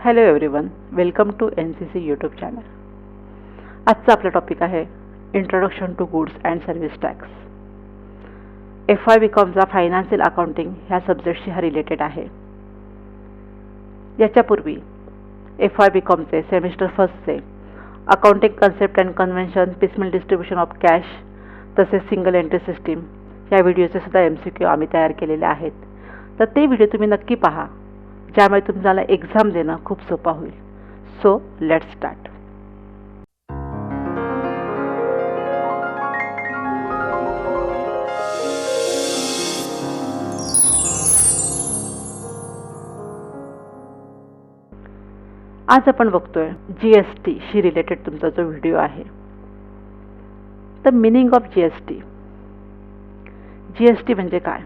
Hello everyone, welcome to NCC YouTube channel. आजचा आपला topic आहे introduction to goods and service tax. FY BComचा financial accounting ह्या सब्जेक्टशी हा रिलेटेड आहे. याच्यापूर्वी FY BComचे सेमिस्टर फर्स्टचे accounting concept and convention, piecemeal distribution of cash तसेच सिंगल एंट्री सिस्टीम या व्हिडिओचे सुद्धा MCQ आम्ही तयार केलेले आहेत. तर ते व्हिडिओ तुम्ही नक्की पहा, ज्यामुळे तुम्हाला एक्झाम देणं खूप सोपं होईल. So let's start. आज आपण बघतोय GST शी रिलेटेड तुमचा जो व्हिडिओ आहे. The meaning of GST. GST म्हणजे काय?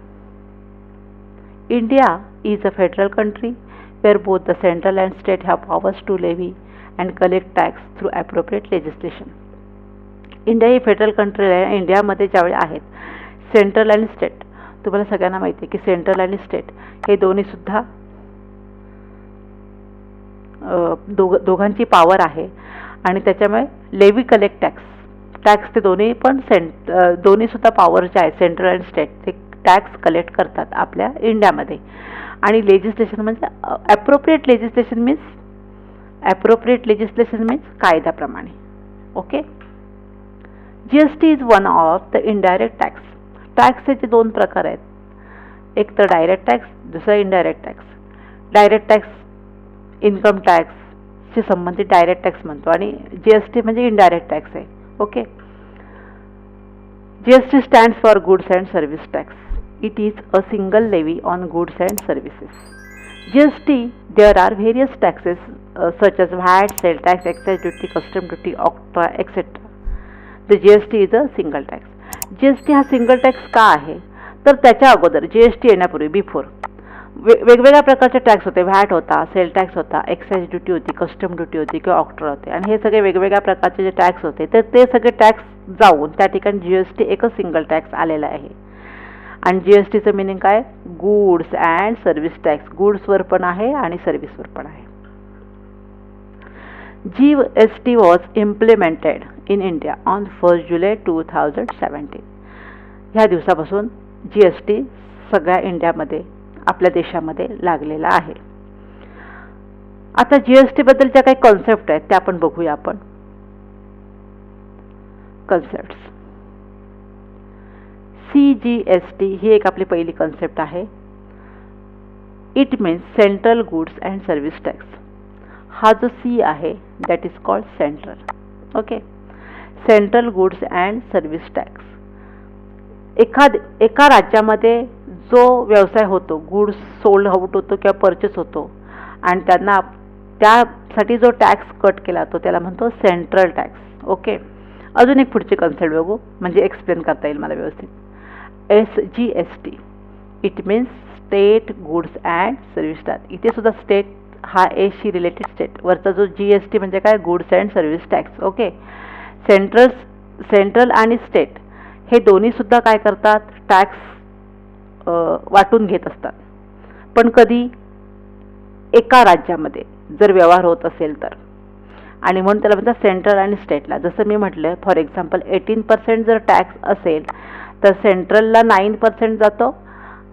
India is a federal country where both the central and state have powers to levy and collect tax through appropriate legislation. India ही federal country आहे. इंडियामध्ये ज्यावेळी आहेत सेंट्रल आणि state, तुम्हाला सगळ्यांना माहिती आहे की सेंट्रल आणि स्टेट हे दोन्हीसुद्धा दोघांची पॉवर आहे आणि त्याच्यामुळे लेवी कलेक्ट टॅक्स ते दोन्हीसुद्धा पॉवर जे आहे सेंट्रल आणि स्टेट ते टॅक्स कलेक्ट करतात आपल्या इंडियामध्ये. आणि लेजिस्लेशन म्हणजे ॲप्रोप्रिएट लेजिस्लेशन मीन्स कायद्याप्रमाणे. Okay. GST is one of the indirect tax. टॅक्सचे जे दोन प्रकार आहेत, एक तर डायरेक्ट टॅक्स, दुसरा indirect tax. Direct tax income टॅक्सशी संबंधित डायरेक्ट टॅक्स म्हणतो आणि GST म्हणजे इनडायरेक्ट टॅक्स आहे. Okay. GST stands for Goods and Service Tax. It is a single levy on goods and services. GST, there are various taxes such as VAT, sale tax, excise duty, custom duty, OCTRA, etc. The GST is a single tax. GST हा single tax का आहे? तर त्याच्या अगोदर GST येण्यापूर्वी before वेगवेगळ्या प्रकारचे tax होते. व्हॅट होता, सेल टॅक्स होता, एक्साइज ड्युटी होती, कस्टम ड्युटी होती किंवा ऑक्ट्रा होते. आणि हे सगळे वेगवेगळ्या प्रकारचे जे टॅक्स होते तर ते सगळे टॅक्स जाऊन त्या ठिकाणी GST एकच सिंगल टॅक्स आलेला आहे. आणि GSTचं मिनिंग काय? Goods and service tax. गुड्सवर पण आहे आणि सर्व्हिसवर पण आहे. GST was implemented in India on 1 July 2017. ह्या दिवसापासून GST सगळ्या इंडियामध्ये, आपल्या देशामध्ये लागलेला आहे. आता GST बद्दल ज्या काही कॉन्सेप्ट आहेत त्या आपण बघूया. आपण कन्सेप्ट्स. CGST ही एक आपली पहिली कन्सेप्ट आहे. It means central goods and service tax. हा जो C आहे that is called central. Okay. Central goods and service tax. एका राज्यामध्ये जो व्यवसाय होतो, गुड्स सोल्ड आउट होतो किंवा परचेस होतो आणि त्यांना त्यासाठी जो टॅक्स कट केला तो त्याला म्हणतो सेंट्रल टॅक्स. ओके. अजून एक पुढची कन्सेप्ट बघू म्हणजे एक्सप्लेन करता येईल मला व्यवस्थित. SGST. It means state goods and service tax. इथे सुद्धा स्टेट हा एशी रिलेटेड स्टेट. वरचा जो GST म्हणजे काय? Goods and service tax. Okay. Central आणि स्टेट हे दोन्हीसुद्धा काय करतात? टॅक्स वाटून घेत असतात. पण कधी एका राज्यामध्ये जर व्यवहार होत असेल तर, आणि म्हणून त्याला म्हणतात सेंट्रल आणि स्टेटला. जसं मी म्हटलं फॉर एक्झाम्पल 18% जर टॅक्स असेल तर सेंट्रलला 9% जातो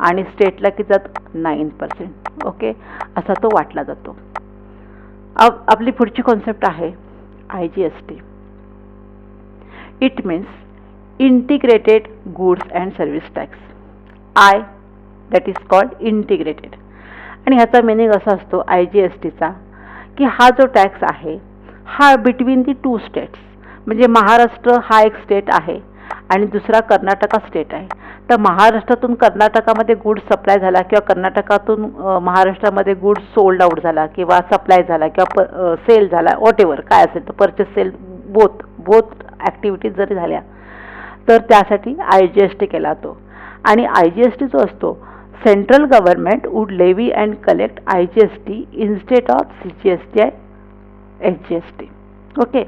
आणि स्टेटला किती जातो? 9%. ओके. असा तो वाटला जातो. आपली पुढची कॉन्सेप्ट आहे IGST. It means integrated goods and service tax. That is called integrated. आणि ह्याचा मिनिंग असा असतो IGSTचा की हा जो टॅक्स आहे हा बिटवीन दी टू स्टेट्स. म्हणजे महाराष्ट्र हा एक स्टेट आहे आणि दुसरा कर्नाटका स्टेट आहे. तर महाराष्ट्रातून कर्नाटकामध्ये गुड्स सप्लाय झाला किंवा कर्नाटकातून महाराष्ट्रामध्ये गुड्स सोल्ड आउट झाला किंवा सप्लाय झाला किंवा सेल झाला, वॉटेवर काय असेल तर परचेस सेल बोथ ॲक्टिव्हिटीज जरी झाल्या तर त्यासाठी IGST केला तो. आणि IGST जो असतो, central government would levy and collect IGST instead of CGST and SGST. Okay.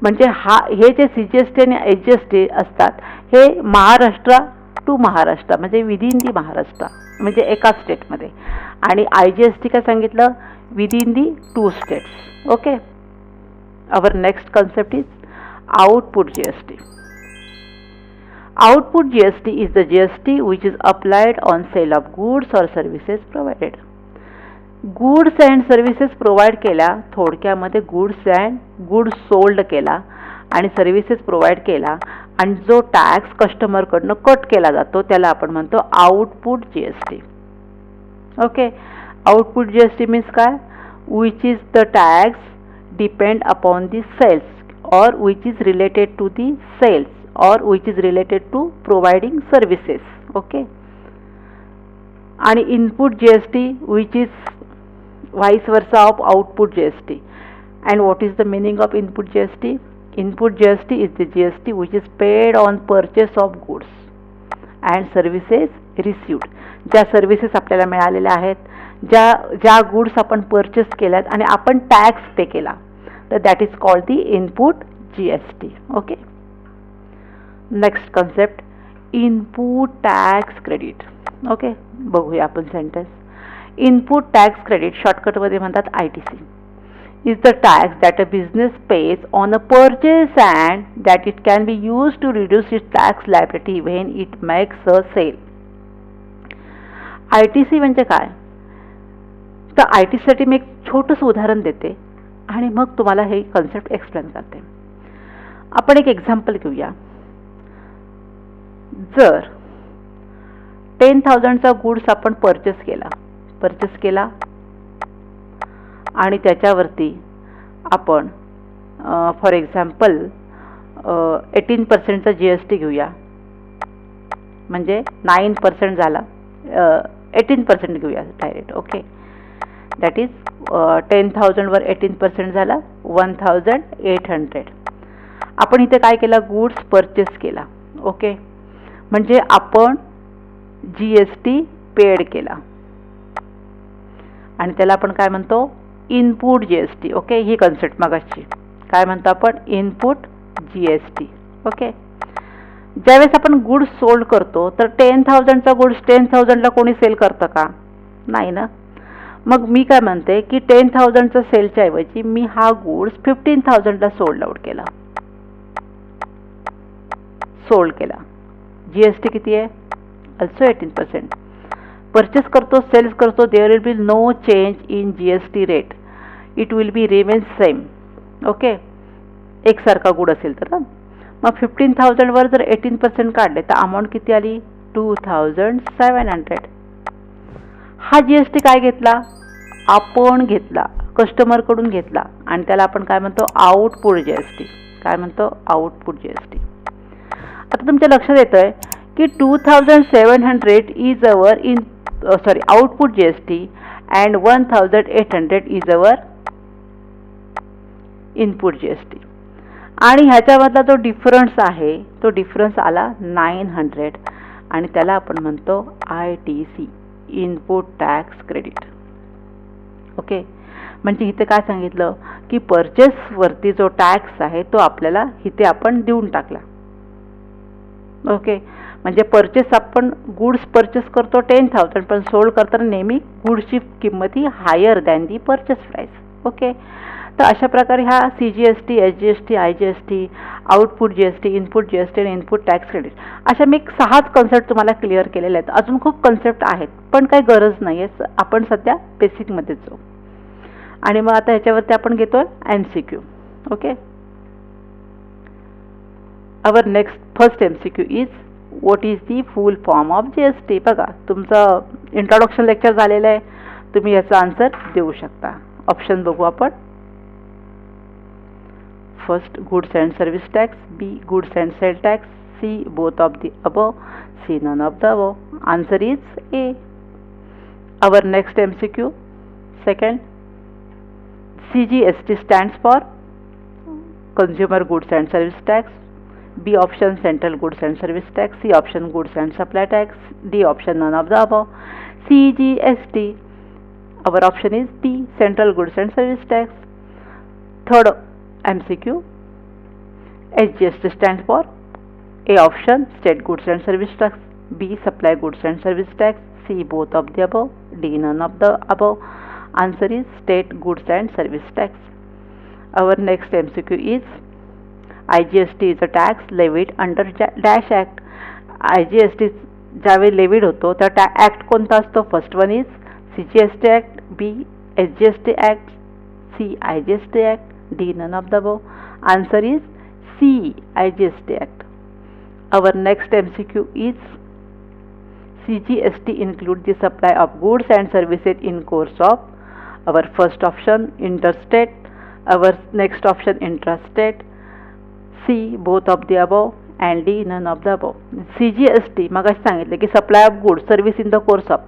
म्हणजे हे जे CGST आणि SGST असतात हे महाराष्ट्र टू महाराष्ट्र म्हणजे विदिन दी महाराष्ट्र म्हणजे एका स्टेटमध्ये. आणि IGST काय सांगितलं, within the 2 states. Okay. Our next concept is output GST. Output GST is the GST which is applied on sale of goods or services provided. Goods and services provide केल्या, थोडक्यामध्ये goods sold केला आणि services provide केला आणि जो tax कस्टमरकडनं cut केला जातो त्याला आपण म्हणतो output GST. Okay. Output GST means काय, which is the tax depend upon the sales or which is related to the sales or which is related to providing services. Okay. आणि input GST which is vice versa of output GST. And what is the meaning of input GST? Input GST is the GST which is paid on purchase of goods and services received. ज्या services आपल्याला मिळालेल्या आहेत, ज्या goods आपण purchase केल्यात आणि आपण tax pay केला, तर that is called the input GST. Okay. Next concept input tax credit. Okay. बघूया आपण सेंटेन्स. इनपुट टॅक्स क्रेडिट शॉर्टकटमध्ये म्हणतात ITC. Is the tax that a business pays on a purchase and that it can be use to reduce it tax liability when it makes a sale. ITC म्हणजे काय, तर ITC साठी मी एक छोटंसं उदाहरण देते आणि मग तुम्हाला हे कन्सेप्ट एक्सप्लेन करते. आपण एक एक्झाम्पल घेऊया. जर 10,000चा गुड्स आपण परचेस केला आणि त्याच्यावरती आपण फॉर एक्झाम्पल 18% GST घेऊया, म्हणजे 9% झाला, 18% घेऊया डायरेक्ट. ओके. दॅट इज 10,000 वर 18% झाला 1,800. आपण इथे काय केला, गुड्स परचेस केला. ओके. म्हणजे आपण GST पेड केला आणि त्याला आपण काय म्हणतो, इनपुट GST. ओके. ही कन्सेप्ट मगाची काय म्हणतो आपण, इनपुट GST. ओके. ज्यावेळेस आपण गुड्स सोल्ड करतो तर 10,000चा गुड्स 10,000ला कोणी सेल करतं का, नाही ना. मग मी काय म्हणते की 10,000चा सेलच्या ऐवजी मी हा गुड्स 15,000ला सोल्ड केला. GST किती आहे, अल्सो 18%. परचेस करतो, सेल्स करतो, there will be no change in GST rate, it will be remain same. Okay. एकसारखा गुड असेल तर. मग 15,000 वर जर 18% काढले तर अमाऊंट किती आली, 2,700. हा GST काय घेतला, आपण घेतला, कस्टमरकडून घेतला आणि त्याला आपण काय म्हणतो, आउटपुट GST. काय म्हणतो, आउटपुट GST. आता तुमच्या लक्षात येतंय की 2,700 is our output GST and 1,800 is our input GST. आणि ह्याच्यामधला जो डिफरन्स आहे तो डिफरन्स आला 900 आणि त्याला आपण म्हणतो ITC, input tax credit. Okay. म्हणजे इथे काय सांगितलं की परचेसवरती जो टॅक्स आहे तो आपल्याला इथे आपण देऊन टाकला. ओके. म्हणजे परचेस आपण गुड्स परचेस करतो 10,000 पण सोल्ड करताना नेहमी गुड्सची किंमत ही higher than the purchase price. Okay. तर अशा प्रकारे हा CGST, SGST, IGST, output GST, input GST आणि इनपुट टॅक्स क्रेडिट अशा मी 6 कन्सेप्ट तुम्हाला क्लिअर केलेले आहेत. अजून खूप कन्सेप्ट आहेत पण काही गरज नाही आहे, आपण सध्या बेसिकमध्येच जाऊ. आणि मग आता ह्याच्यावरती आपण घेतोय MCQ. Okay. Our next first MCQ is what is the full form of GST. बघा तुमचं इंट्रोडक्शन लेक्चर झालेलं आहे, तुम्ही याचा आन्सर देऊ शकता. ऑप्शन बघू आपण. First goods and service tax, B goods and sale tax, C both of the above, C none of the above. Answer is A. Our next MCQ, second, CGST stands for Consumer Goods and Service Tax. B option Central Goods and Service Tax. C option Goods and Supply Tax. D option none of the above. CGST. Our option is D, Central Goods and Service Tax. Third MCQ, SGST stands for A option State Goods and Service Tax. B. Supply goods and service tax. C. Both of the above. D. None of the above. Answer is state goods and service tax. Our next MCQ is IGST is a tax levied under Dash Act. IGST ज्यावेळी levied होतो त्या act कोणता असतो? First one is CGST act, B SGST act, C IGST act, D none of the above. Answer is C IGST act. Our next MCQ is CGST includes the supply of goods and services in course of. Our first option interstate, our next option intrastate, C both of the above and D none of the above. CGST मगाशी सांगितलं की supply of goods service in the course of,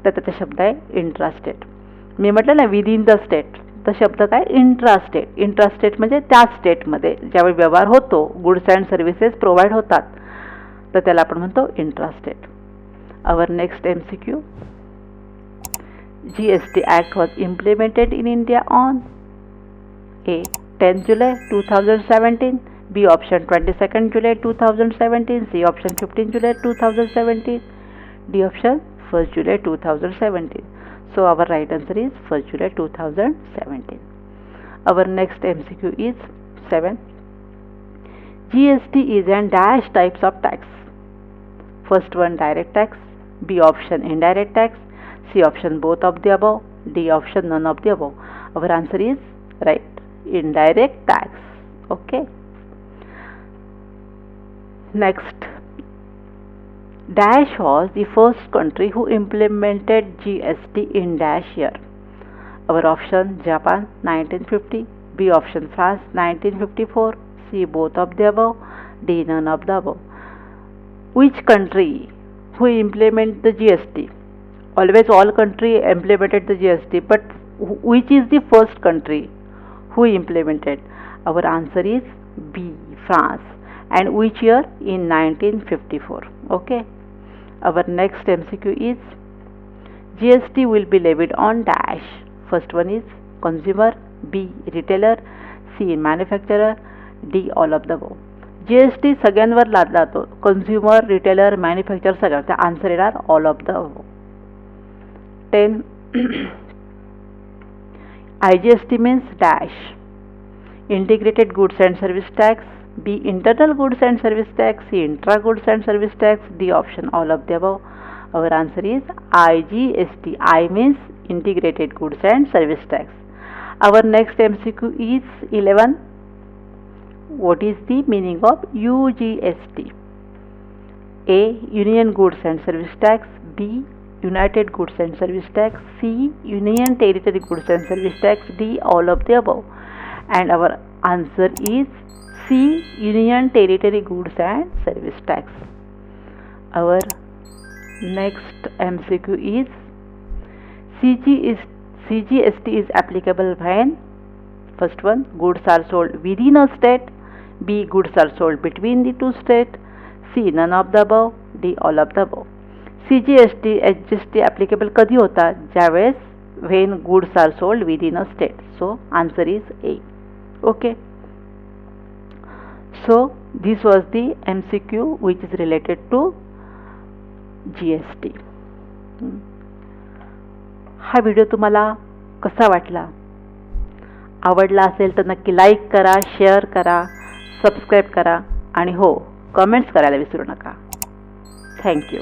तर त्याचा शब्द आहे intrastate. मी म्हटलं ना with in the state, तर शब्द काय इंट्रास्टेट. इंट्रास्टेट म्हणजे त्या स्टेटमध्ये ज्यावेळी व्यवहार होतो, गुड्स अँड सर्व्हिसेस प्रोव्हाइड होतात, तर त्याला आपण म्हणतो intrastate. Our next MCQ, GST Act was implemented in India on A. 10 July 2017, B option 22nd July 2017, C option 15 July 2017, D option 1st July 2017. So our right answer is 1st July 2017. Our next MCQ is 7. GST is an dash types of tax. First one direct tax, B option indirect tax, C option both of the above, D option none of the above. Our answer is right, indirect tax. Okay. Next, Dash was the first country who implemented GST in Dash year. Our option Japan 1950, B option France 1954, C both of the above, D none of the above. Which country who implemented the GST? Always all country implemented the GST, but which is the first country who implemented? Our answer is B, France. And which year? In 1954. Okay. Our next MCQ is GST will be levied on dash. First one is consumer, B retailer, C manufacturer, D all of the above. GST सगळ्यांवर लादला जातो, consumer, retailer, manufacture सगळ्यांचा. Answer येणार all of the above. 10. IGST means dash. Integrated goods and service tax, B internal goods and service tax, C intra goods and service tax, D option all of the above. Our answer is IGST. I means integrated goods and service tax. Our next MCQ is 11. What is the meaning of UGST? A. Union goods and service tax, B. United goods and service tax, C. Union territory goods and service tax, D all of the above. And our answer is C. Union territory goods and service tax. Our next MCQ is CGST is applicable when? First one, goods are sold within a state, B. goods are sold between the two states, C. none of the above, D all of the above. CGST HGST applicable कधी होता? ज्यावेळेस when goods are sold within a state. So answer is A. Okay. So this was the MCQ which is related to GST. हा video तुम्हाला कसा वाटला? आवडला असेल तर नक्की लाईक करा, शेअर करा, सबस्क्राईब करा आणि हो, कमेंट्स करायला विसरू नका. थँक्यू.